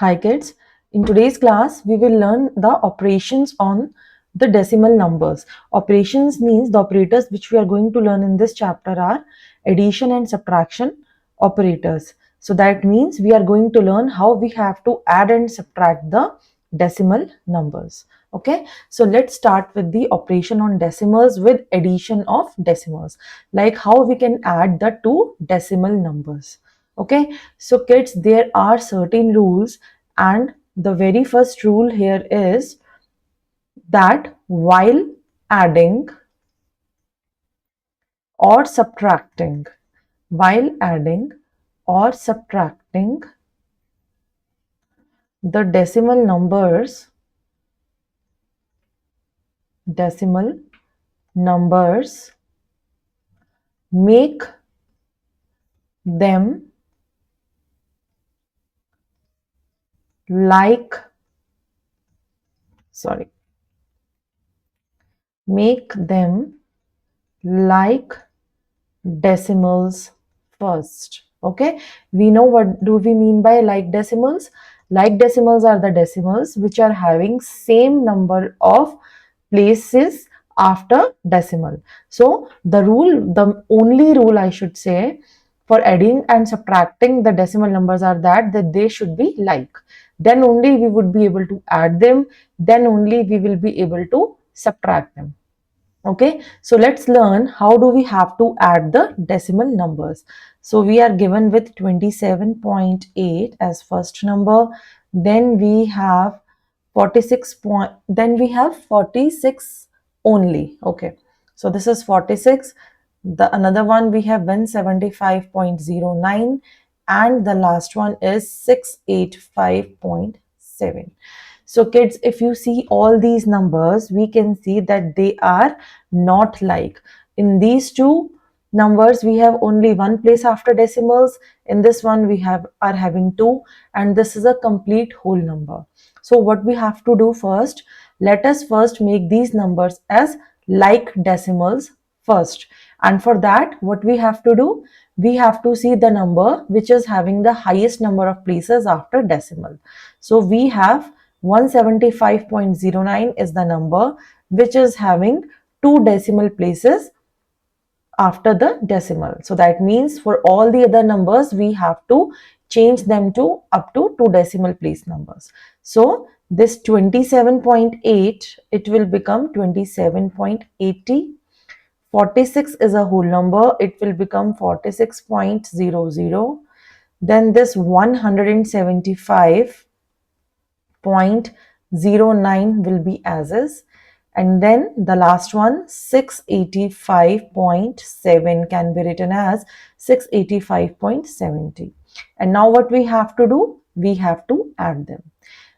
Hi kids, in today's class we will learn the operations on the decimal numbers. Operations means the operators which we are going to learn in this chapter are addition and subtraction operators. So that means we are going to learn how we have to add and subtract the decimal numbers. Okay, so let's start with the operation on decimals with addition of decimals, like how we can add the two decimal numbers. Okay, so kids, there are certain rules, and the very first rule here is that while adding or subtracting, while adding or subtracting the decimal numbers, make them like, make them like decimals first. Okay, we know what do we mean by like decimals. Like decimals are the decimals which are having same number of places after decimal. So the only rule I should say for adding and subtracting the decimal numbers are that they should be like. Then only we would be able to add them, then only we will be able to subtract them. Okay, so let's learn how do we have to add the decimal numbers. So we are given with 27.8 as first number, then we have 46 point, then we have 46 only. Okay, so this is 46. The another one we have 175.09, and the last one is 685.7. So kids, if you see all these numbers, we can see that they are not like. In these two numbers, we have only one place after decimals. In this one, we are having two, and this is a complete whole number. So what we have to do first, let us first make these numbers as like decimals first. And for that, what we have to do, we have to see the number which is having the highest number of places after decimal. So we have 175.09 is the number which is having two decimal places after the decimal. So that means for all the other numbers, we have to change them to up to two decimal place numbers. So this 27.8, it will become 27.80. 46 is a whole number, it will become 46.00. Then this 175.09 will be as is, and then the last one 685.7 can be written as 685.70. And now what we have to do, we have to add them.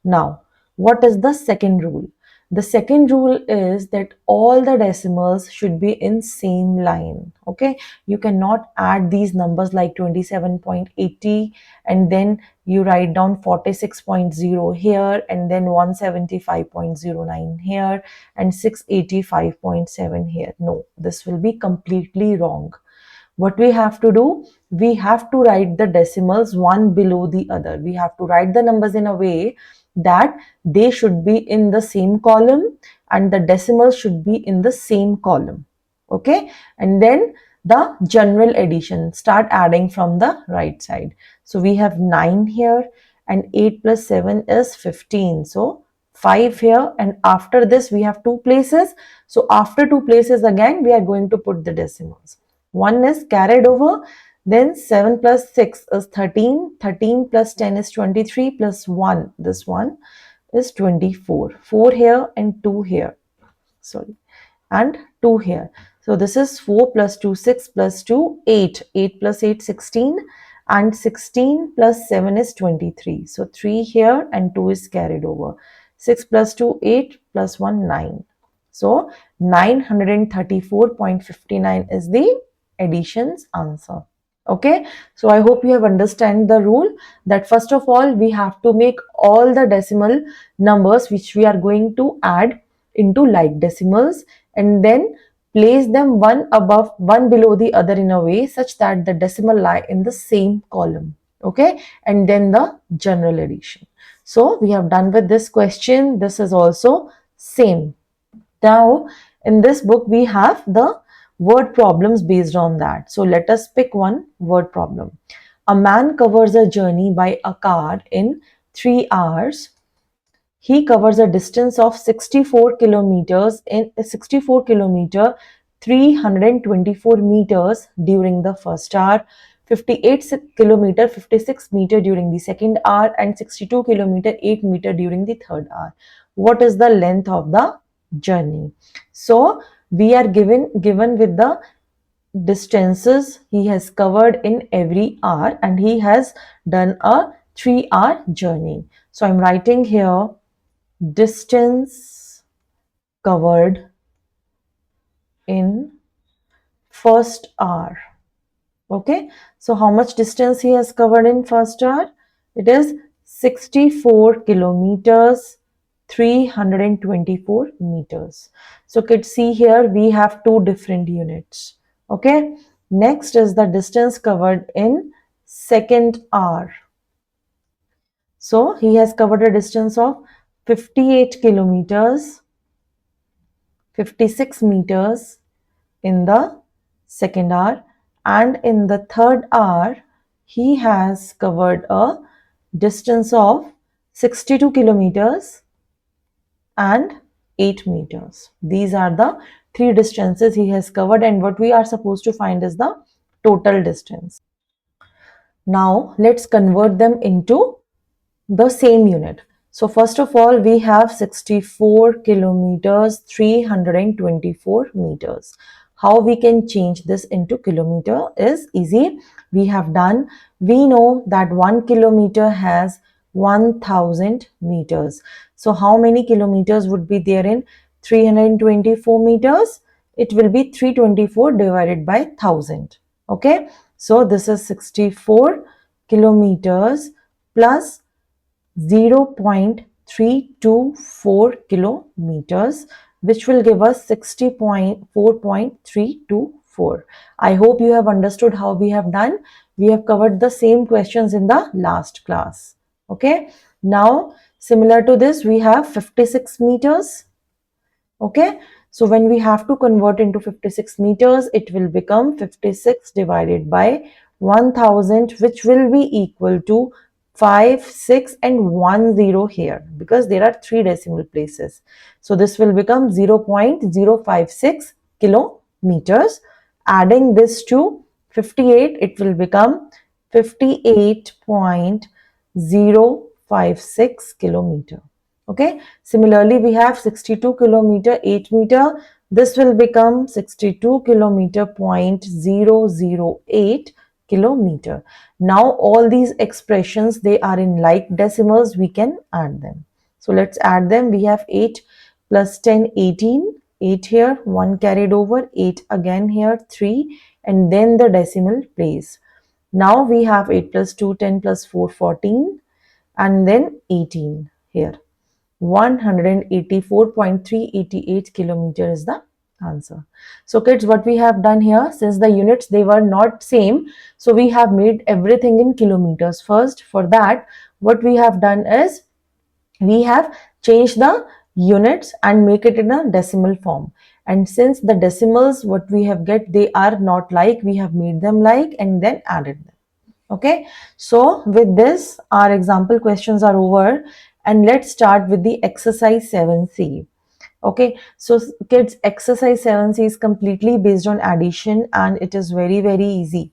Now what is the second rule? The second rule is that all the decimals should be in same line. Okay, you cannot add these numbers like 27.80 and then you write down 46.0 here and then 175.09 here and 685.7 here. No, this will be completely wrong. What we have to do, we have to write the decimals one below the other. We have to write the numbers in a way that they should be in the same column and the decimals should be in the same column. Okay, and then the general addition, start adding from the right side. So we have 9 here and 8 plus 7 is 15. So 5 here, and after this we have two places. So after two places again we are going to put the decimals. 1 is carried over, then 7 plus 6 is 13, 13 plus 10 is 23 plus 1, this one is 24, 4 here and 2 here, sorry, and 2 here. So this is 4 plus 2, 6 plus 2, 8, 8 plus 8, 16, and 16 plus 7 is 23. So 3 here and 2 is carried over. 6 plus 2, 8 plus 1, 9. So 934.59 is the additions answer. Okay, so I hope you have understand the rule that first of all we have to make all the decimal numbers which we are going to add into like decimals and then place them one above one below the other in a way such that the decimal lie in the same column. Okay, and then the general addition. So we have done with this question. This is also same. Now in this book we have the word problems based on that. So let us pick one word problem. A man covers a journey by a car in 3 hours. He covers a distance of 64 kilometers in 64 kilometer 324 meters during the first hour, 58 kilometer 56 meter during the second hour, and 62 kilometer 8 meter during the third hour. What is the length of the journey? So we are given with the distances he has covered in every hour, and he has done a 3-hour journey. So I'm writing here distance covered in first hour. Okay, so how much distance he has covered in first hour? It is 64 kilometers 324 meters. So kids, see here we have two different units. Okay, next is the distance covered in second hour. So he has covered a distance of 58 kilometers 56 meters in the second hour, and in the third hour he has covered a distance of 62 kilometers and 8 meters. These are the three distances he has covered, and what we are supposed to find is the total distance. Now let's convert them into the same unit. So first of all, we have 64 kilometers 324 meters. How we can change this into kilometer is easy. We know that 1 kilometer has 1000 meters. So how many kilometers would be there in 324 meters? It will be 324 divided by 1000. Okay, so this is 64 kilometers plus 0.324 kilometers, which will give us 60.4.324. I hope you have understood how we have done. We have covered the same questions in the last class. Okay, now similar to this we have 56 meters. Okay, so when we have to convert into 56 meters, it will become 56 divided by 1000, which will be equal to 5, 6 and 1 0 here, because there are 3 decimal places. So this will become 0.056 kilometers. Adding this to 58, it will become 58.056 kilometer. Okay, similarly we have 62 kilometer 8 meter. This will become 62 kilometer 0.008 kilometer. Now all these expressions, they are in like decimals. We can add them. So let's add them. We have 8 plus 10 18, 8 here, 1 carried over, 8 again here, 3, and then the decimal place. Now we have 8 plus 2 10 plus 4 14, and then 18 here. 184.388 kilometer is the answer. So kids, what we have done here, since the units, they were not same, so we have made everything in kilometers first. For that, what we have done is we have changed the units and make it in a decimal form. And since the decimals what we have get, they are not like, we have made them like and then added them. Okay, so with this our example questions are over, and let's start with the exercise 7c. Okay, so kids, exercise 7c is completely based on addition, and it is very easy.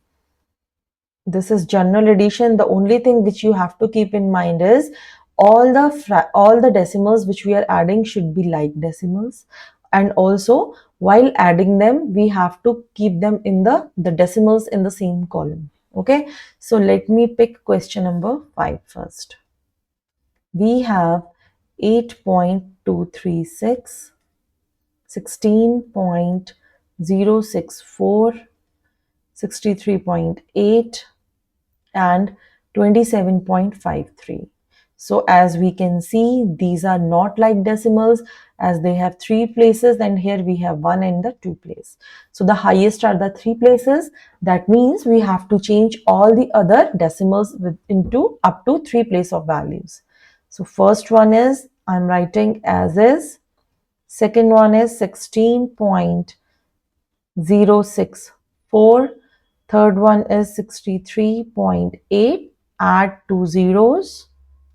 This is general addition. The only thing which you have to keep in mind is all the decimals which we are adding should be like decimals, and also while adding them we have to keep them in the decimals in the same column. Okay, so let me pick question number 5 first. We have 8.236, 16.064, 63.8 and 27.53. So as we can see, these are not like decimals as they have 3 places, and here we have 1 and the 2 place. So the highest are the 3 places. That means we have to change all the other decimals into up to 3 place of values. So first one is I'm writing as is. Second one is 16.064. Third one is 63.8. Add 2 zeros.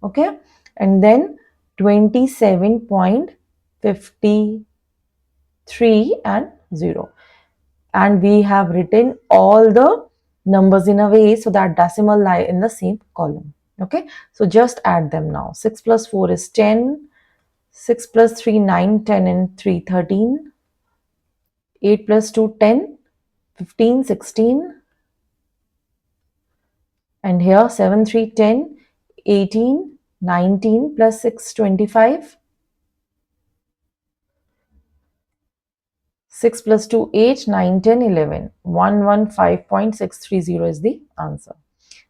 Okay. And then 27.53 and 0. And we have written all the numbers in a way so that decimal lie in the same column. Okay. So just add them now. 6 plus 4 is 10. 6 plus 3, 9, 10 and 3, 13. 8 plus 2, 10. 15, 16. And here 7, 3, 10. 18, 19 plus 6, 25. 6 plus 2, 8, 9, 10, 11. 115.630 is the answer.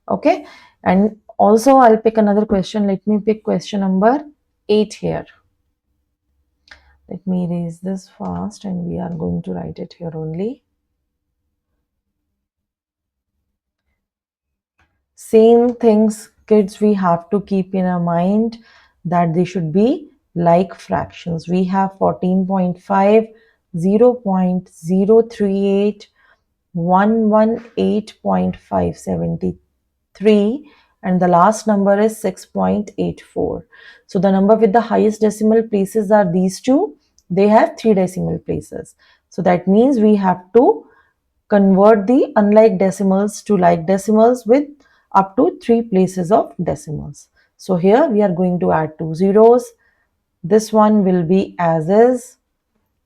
Okay. And also I'll pick another question. Let me pick question number 8 here. Let me erase this fast and we are going to write it here only. Same things, kids, we have to keep in our mind that they should be like fractions. We have 14.5, 0.038, 118.573, and the last number is 6.84. So the number with the highest decimal places are these two. They have 3 decimal places. So that means we have to convert the unlike decimals to like decimals with up to 3 places of decimals. So here we are going to add 2 zeros. This one will be as is.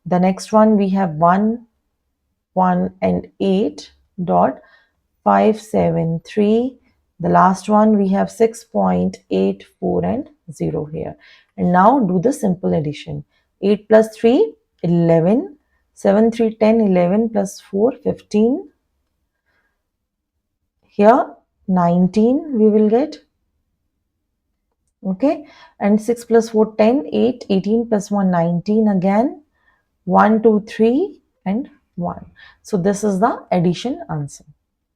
The next one we have 1, 1 and 8 dot 573. The last one we have 6.84 and 0 here. And now do the simple addition. 8 plus 3, 11. 7, 3, 10, 11 plus 4, 15. Here 19 we will get. Okay. And 6 plus 4, 10, 8, 18 plus 1, 19 again. 1, 2, 3 and 1. So this is the addition answer.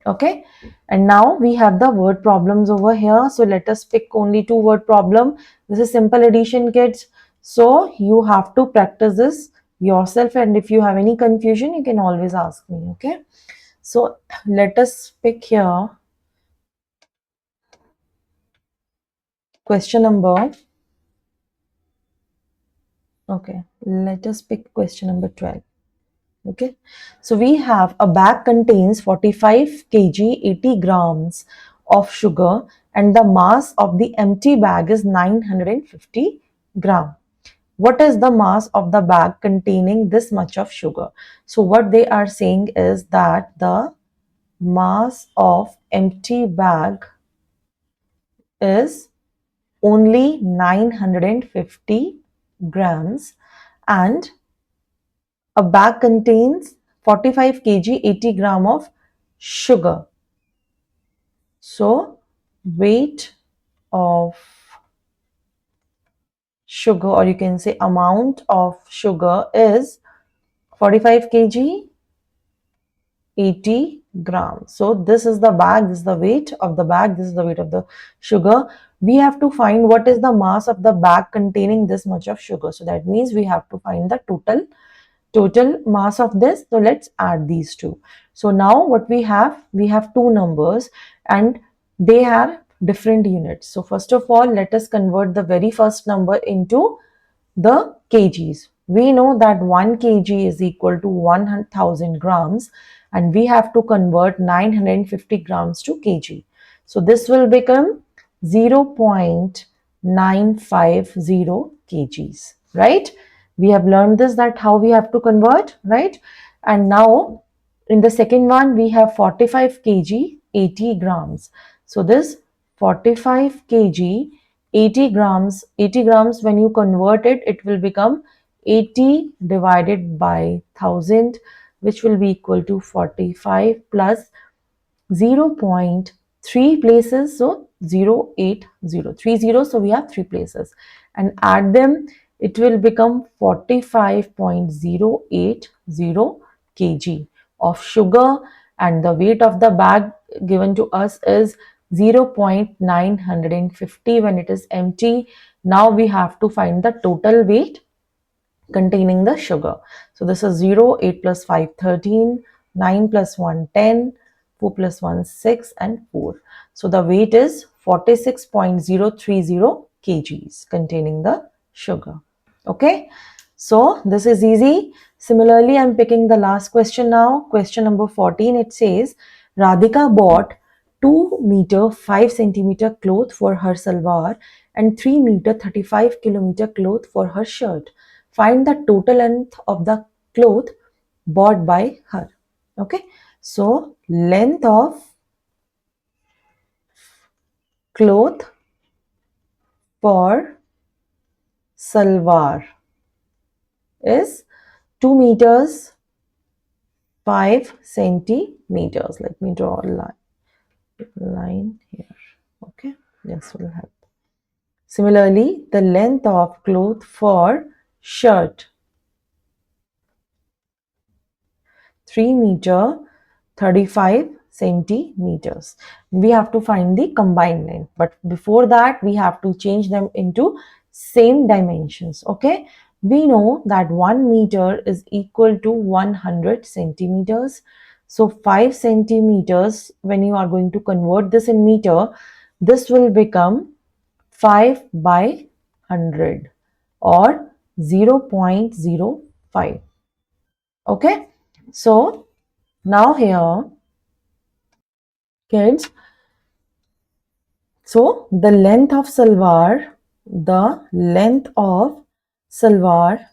Okay. And now we have the word problems over here. So let us pick only 2 word problem. This is simple addition, kids. So you have to practice this yourself, and if you have any confusion you can always ask me. Okay. So let us pick here question number. Okay, let us pick question number 12. Okay, so we have a bag contains 45 kg, 80 grams of sugar, and the mass of the empty bag is 950 gram. What is the mass of the bag containing this much of sugar? So what they are saying is that the mass of empty bag is only 950 grams, and a bag contains 45 kg, 80 gram of sugar. So weight of sugar, or you can say amount of sugar, is 45 kg, 80 grams. So this is the bag, this is the weight of the bag, this is the weight of the sugar. We have to find what is the mass of the bag containing this much of sugar. So that means we have to find the total mass of this. So let's add these two. So now what we have 2 numbers and they are different units. So first of all, let us convert the very first number into the kgs. We know that 1 kg is equal to 1000 grams, and we have to convert 950 grams to kg. So this will become 0.950 kgs, right? We have learned this, that how we have to convert, right? And now in the second one we have 45 kg, 80 grams. So this 45 kg, 80 grams, when you convert it, it will become 80 divided by 1000, which will be equal to 45 plus 0.3 places. So 080, 30, so we have 3 places, and add them, it will become 45.080 kg of sugar, and the weight of the bag given to us is 0.950 when it is empty. Now we have to find the total weight containing the sugar. So this is 0, 8 plus 5, 13, 9 plus 1, 10, 4 plus 1, 6, and 4. So the weight is 46.030 kgs containing the sugar. Okay, so this is easy. Similarly, I'm picking the last question now. Question number 14, it says, Radhika bought 2 meter 5 centimeter cloth for her salwar and 3 meter 35 kilometer cloth for her shirt. Find the total length of the cloth bought by her. Okay, so length of cloth for salwar is 2 meters 5 centimeters. Let me draw a line here. Okay, this will help. Similarly, the length of cloth for shirt, 3 meter 35 centimeters. We have to find the combined length, but before that we have to change them into same dimensions. Okay, we know that 1 meter is equal to 100 centimeters. So 5 centimeters, when you are going to convert this in meter, this will become 5 by 100 or 0.05. Okay, so now here, kids, so the length of salwar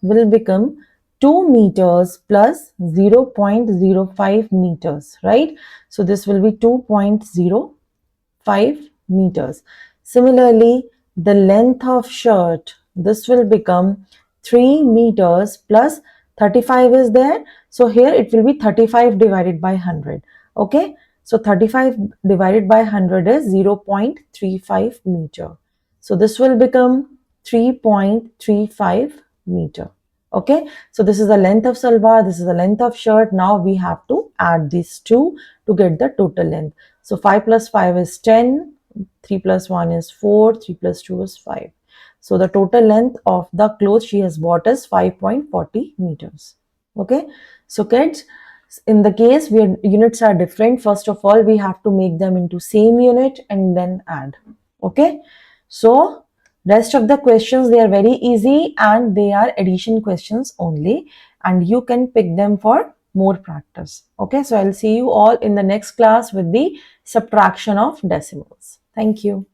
will become 2 meters plus 0.05 meters, right? So this will be 2.05 meters. Similarly, the length of shirt, this will become 3 meters plus 35 is there. So here it will be 35 divided by 100. Okay. So 35 divided by 100 is 0.35 meter. So this will become 3.35 meter. Okay. So this is the length of salwar. This is the length of shirt. Now we have to add these two to get the total length. So 5 plus 5 is 10. 3 plus 1 is 4, 3 plus 2 is 5. So the total length of the clothes she has bought is 5.40 meters. Okay, so kids, in the case where units are different, first of all we have to make them into same unit and then add. Okay, so rest of the questions, they are very easy and they are addition questions only, and you can pick them for more practice. Okay, so I'll see you all in the next class with the subtraction of decimals. Thank you.